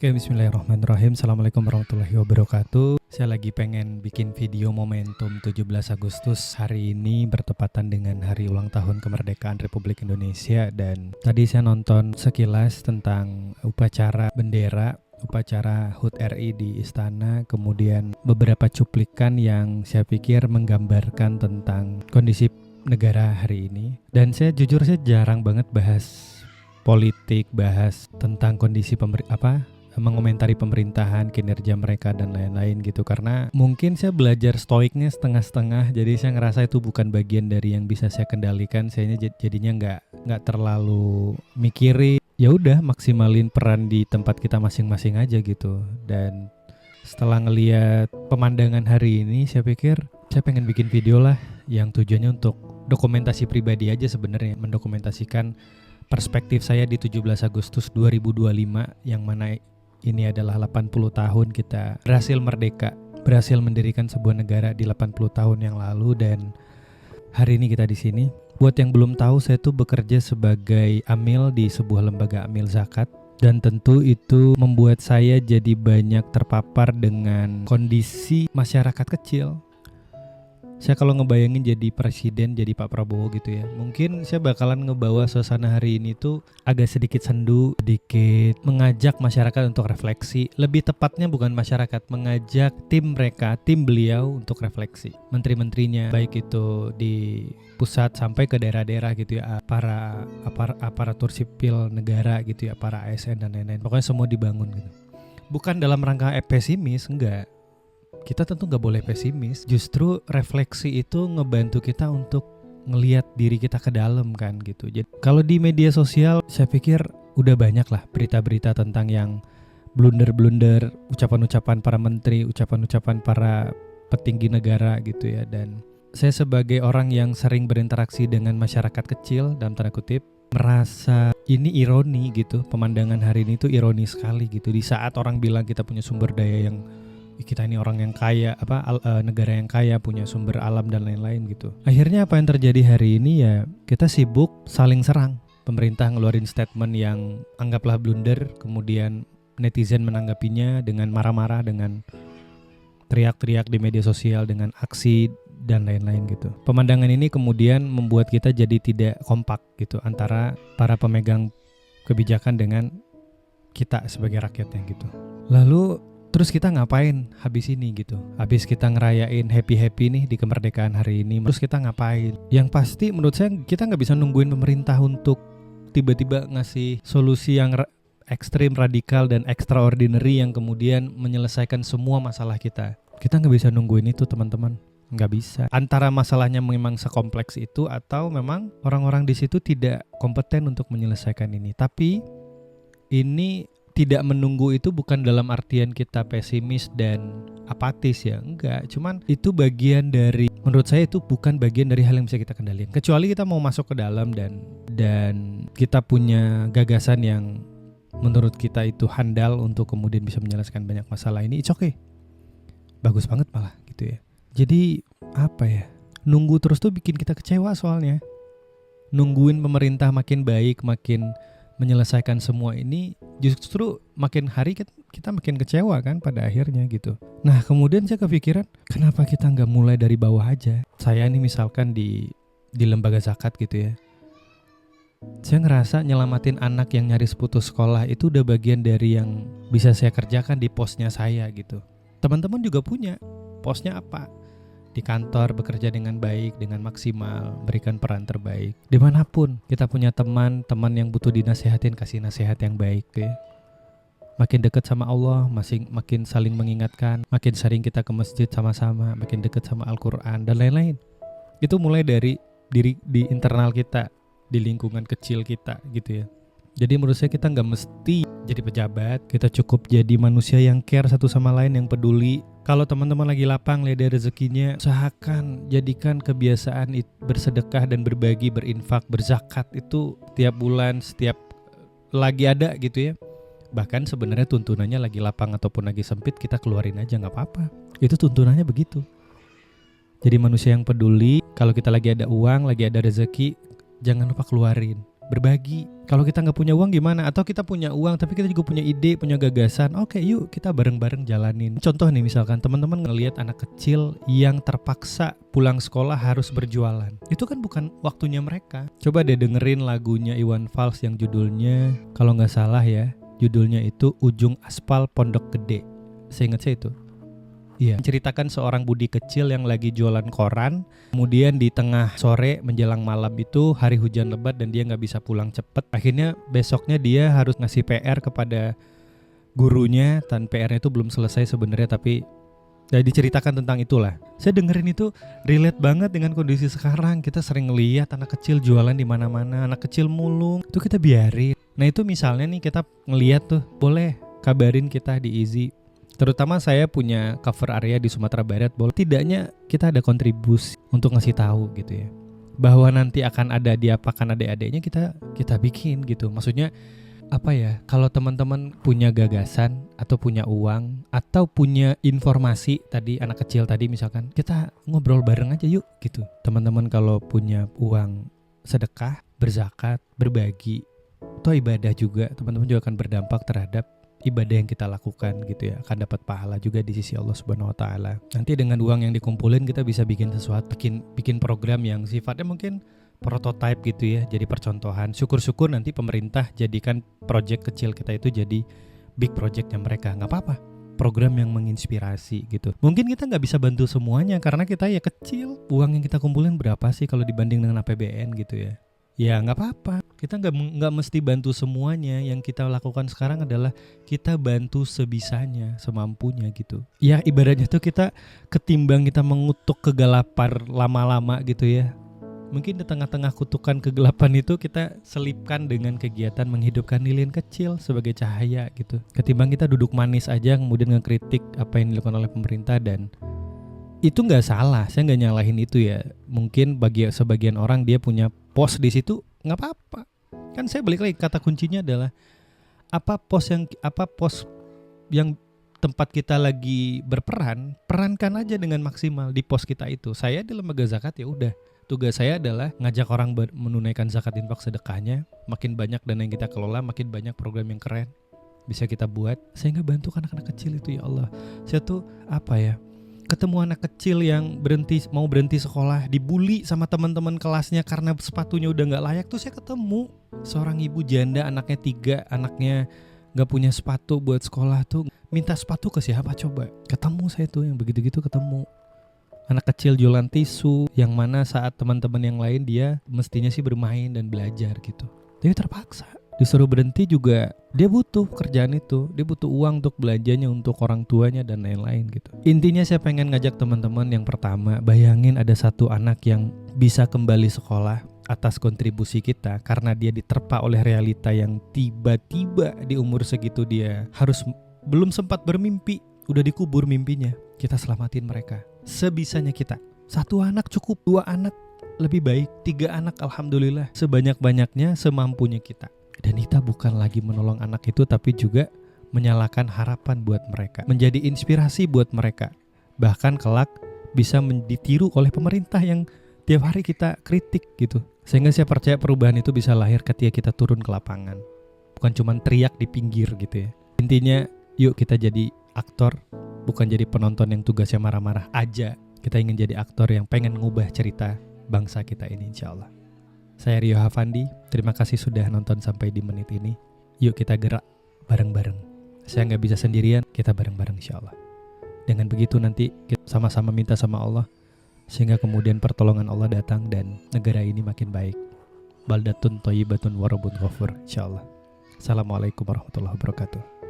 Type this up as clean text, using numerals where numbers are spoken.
Oke, bismillahirrahmanirrahim. Assalamualaikum warahmatullahi wabarakatuh. Saya lagi pengen bikin video momentum 17 Agustus. Hari ini bertepatan dengan hari ulang tahun kemerdekaan Republik Indonesia. Dan tadi saya nonton sekilas tentang upacara bendera, upacara HUT RI di Istana. Kemudian beberapa cuplikan yang saya pikir menggambarkan tentang kondisi negara hari ini. Dan saya jarang banget bahas politik, bahas tentang kondisi mengomentari pemerintahan, kinerja mereka dan lain-lain gitu, karena mungkin saya belajar stoiknya setengah-setengah, jadi saya ngerasa itu bukan bagian dari yang bisa saya kendalikan. Saya jadinya nggak terlalu mikirin, ya udah maksimalin peran di tempat kita masing-masing aja gitu. Dan setelah ngelihat pemandangan hari ini, saya pikir saya pengen bikin video lah yang tujuannya untuk dokumentasi pribadi aja sebenarnya, mendokumentasikan perspektif saya di 17 Agustus 2025 yang mana ini adalah 80 tahun kita berhasil merdeka, berhasil mendirikan sebuah negara di 80 tahun yang lalu, dan hari ini kita di sini. Buat yang belum tahu, saya tuh bekerja sebagai amil di sebuah lembaga amil zakat, dan tentu itu membuat saya jadi banyak terpapar dengan kondisi masyarakat kecil. Saya kalau ngebayangin jadi presiden, jadi Pak Prabowo gitu ya, mungkin saya bakalan ngebawa suasana hari ini tuh agak sedikit sendu, sedikit mengajak masyarakat untuk refleksi. Lebih tepatnya bukan masyarakat, mengajak tim mereka, tim beliau untuk refleksi. Menteri-menterinya, baik itu di pusat sampai ke daerah-daerah gitu ya, para aparatur sipil negara gitu ya, para ASN dan lain-lain. Pokoknya semua dibangun gitu. Bukan dalam rangka pesimis, enggak. Kita tentu nggak boleh pesimis. Justru refleksi itu ngebantu kita untuk ngelihat diri kita ke dalam kan gitu. Jadi kalau di media sosial saya pikir udah banyak lah berita-berita tentang yang blunder-blunder, ucapan-ucapan para menteri, ucapan-ucapan para petinggi negara gitu ya. Dan saya sebagai orang yang sering berinteraksi dengan masyarakat kecil dalam tanda kutip, merasa ini ironi gitu. Pemandangan hari ini tuh ironi sekali gitu. Di saat orang bilang kita punya sumber daya yang, kita ini orang yang kaya, negara yang kaya, punya sumber alam dan lain-lain gitu. Akhirnya apa yang terjadi hari ini ya, kita sibuk saling serang. Pemerintah ngeluarin statement yang anggaplah blunder, kemudian netizen menanggapinya dengan marah-marah, dengan teriak-teriak di media sosial, dengan aksi dan lain-lain gitu. Pemandangan ini kemudian membuat kita jadi tidak kompak gitu antara para pemegang kebijakan dengan kita sebagai rakyatnya gitu. Lalu terus kita ngapain habis ini gitu? Habis kita ngerayain happy-happy nih di kemerdekaan hari ini, terus kita ngapain? Yang pasti menurut saya kita nggak bisa nungguin pemerintah untuk tiba-tiba ngasih solusi yang ekstrim, radikal, dan extraordinary yang kemudian menyelesaikan semua masalah kita. Kita nggak bisa nungguin itu teman-teman. Nggak bisa. Antara masalahnya memang sekompleks itu atau memang orang-orang di situ tidak kompeten untuk menyelesaikan ini. Tapi ini tidak menunggu itu bukan dalam artian kita pesimis dan apatis ya, enggak. Cuman itu bagian dari, menurut saya itu bukan bagian dari hal yang bisa kita kendalikan. Kecuali kita mau masuk ke dalam dan kita punya gagasan yang menurut kita itu handal untuk kemudian bisa menyelesaikan banyak masalah ini, it's okay. Bagus banget malah gitu ya. Jadi apa ya, nunggu terus tuh bikin kita kecewa soalnya. Nungguin pemerintah makin baik, makin menyelesaikan semua ini, justru makin hari kita makin kecewa kan pada akhirnya gitu. Nah kemudian saya kepikiran, kenapa kita nggak mulai dari bawah aja? Saya ini misalkan di lembaga zakat gitu ya, saya ngerasa nyelamatin anak yang nyaris putus sekolah itu udah bagian dari yang bisa saya kerjakan di posnya saya gitu. Teman-teman juga punya posnya apa? Di kantor bekerja dengan baik, dengan maksimal, berikan peran terbaik. Dimanapun kita punya teman yang butuh dinasehatin, kasih nasihat yang baik ya. Makin dekat sama Allah, makin saling mengingatkan, makin sering kita ke masjid sama-sama, makin dekat sama Al-Quran dan lain-lain. Itu mulai dari diri di internal kita, di lingkungan kecil kita gitu ya. Jadi menurut saya kita gak mesti jadi pejabat, kita cukup jadi manusia yang care satu sama lain, yang peduli. Kalau teman-teman lagi lapang, lihat ada rezekinya, usahakan jadikan kebiasaan bersedekah dan berbagi, berinfak, berzakat itu tiap bulan, setiap lagi ada gitu ya. Bahkan sebenarnya tuntunannya lagi lapang ataupun lagi sempit, kita keluarin aja gak apa-apa. Itu tuntunannya begitu. Jadi manusia yang peduli, kalau kita lagi ada uang, lagi ada rezeki, jangan lupa keluarin. berbagi. Kalau kita nggak punya uang gimana? Atau kita punya uang tapi kita juga punya ide, punya gagasan. Oke, yuk kita bareng-bareng jalanin. Contoh nih, misalkan teman-teman ngelihat anak kecil yang terpaksa pulang sekolah harus berjualan. Itu kan bukan waktunya mereka. Coba deh dengerin lagunya Iwan Fals yang judulnya, kalau nggak salah ya, judulnya itu Ujung Aspal Pondok Gede. Saya ingat saya itu. Iya, menceritakan seorang budi kecil yang lagi jualan koran. Kemudian di tengah sore menjelang malam itu hari hujan lebat dan dia nggak bisa pulang cepet. Akhirnya besoknya dia harus ngasih PR kepada gurunya, dan PR-nya itu belum selesai sebenarnya, tapi ya diceritakan tentang itulah. Saya dengerin itu relate banget dengan kondisi sekarang. Kita sering ngeliat anak kecil jualan di mana-mana, anak kecil mulung, itu kita biarin. Nah itu misalnya nih kita ngeliat tuh, boleh kabarin kita di Easy. Terutama saya punya cover area di Sumatera Barat, boleh tidaknya kita ada kontribusi untuk ngasih tahu gitu ya, bahwa nanti akan ada diapakan adik-adiknya, kita bikin gitu. Maksudnya apa ya, kalau teman-teman punya gagasan atau punya uang atau punya informasi tadi, anak kecil tadi misalkan, kita ngobrol bareng aja yuk gitu. Teman-teman kalau punya uang, sedekah, berzakat, berbagi, atau ibadah juga, teman-teman juga akan berdampak terhadap ibadah yang kita lakukan gitu ya, akan dapat pahala juga di sisi Allah Subhanahu wa taala. Nanti dengan uang yang dikumpulin kita bisa bikin sesuatu, bikin program yang sifatnya mungkin prototype gitu ya, jadi percontohan. Syukur-syukur nanti pemerintah jadikan project kecil kita itu jadi big projectnya mereka. Nggak apa-apa, program yang menginspirasi gitu. Mungkin kita nggak bisa bantu semuanya karena kita ya kecil. Uang yang kita kumpulin berapa sih kalau dibanding dengan APBN gitu ya? Ya nggak apa-apa, kita nggak mesti bantu semuanya. Yang kita lakukan sekarang adalah kita bantu sebisanya, semampunya gitu. Ya ibaratnya tuh kita ketimbang kita mengutuk kegelapan lama-lama gitu ya, mungkin di tengah-tengah kutukan kegelapan itu kita selipkan dengan kegiatan menghidupkan lilin kecil sebagai cahaya gitu. Ketimbang kita duduk manis aja kemudian ngekritik apa yang dilakukan oleh pemerintah. Dan itu nggak salah, saya nggak nyalahin itu ya. Mungkin bagi sebagian orang dia punya pos di situ, nggak apa-apa. Kan saya balik lagi, kata kuncinya adalah apa pos yang tempat kita lagi berperan, perankan aja dengan maksimal di pos kita itu. Saya di lembaga zakat ya udah, tugas saya adalah ngajak orang menunaikan zakat infak sedekahnya. Makin banyak dana yang kita kelola, makin banyak program yang keren bisa kita buat sehingga bantu anak-anak kecil itu. Ya Allah, saya tuh apa ya, ketemu anak kecil yang mau berhenti sekolah, dibully sama teman-teman kelasnya karena sepatunya udah nggak layak. Tuh saya ketemu seorang ibu janda, anaknya 3, anaknya nggak punya sepatu buat sekolah, tuh minta sepatu ke siapa coba? Ketemu saya tuh yang begitu-gitu, ketemu anak kecil jualan tisu, yang mana saat teman-teman yang lain dia mestinya sih bermain dan belajar gitu, tapi terpaksa disuruh berhenti juga. Dia butuh kerjaan itu, dia butuh uang untuk belanjanya, untuk orang tuanya dan lain-lain gitu. Intinya saya pengen ngajak teman-teman, yang pertama, bayangin ada satu anak yang bisa kembali sekolah atas kontribusi kita karena dia diterpa oleh realita yang tiba-tiba di umur segitu dia harus, belum sempat bermimpi udah dikubur mimpinya. Kita selamatin mereka sebisanya kita. 1 anak cukup, 2 anak lebih baik, 3 anak alhamdulillah, sebanyak-banyaknya semampunya kita. Dan kita bukan lagi menolong anak itu, tapi juga menyalakan harapan buat mereka, menjadi inspirasi buat mereka. Bahkan kelak bisa ditiru oleh pemerintah yang tiap hari kita kritik gitu. Sehingga saya percaya perubahan itu bisa lahir ketika kita turun ke lapangan, bukan cuma teriak di pinggir gitu ya. Intinya yuk kita jadi aktor, bukan jadi penonton yang tugasnya marah-marah aja. Kita ingin jadi aktor yang pengen ngubah cerita bangsa kita ini, insya Allah. Saya Rio Hafandi, terima kasih sudah nonton sampai di menit ini. Yuk kita gerak bareng-bareng. Saya gak bisa sendirian, kita bareng-bareng insya Allah. Dengan begitu nanti kita sama-sama minta sama Allah, sehingga kemudian pertolongan Allah datang dan negara ini makin baik. Baldatun thayyibatun warabun ghafur, insya Allah. Assalamualaikum warahmatullahi wabarakatuh.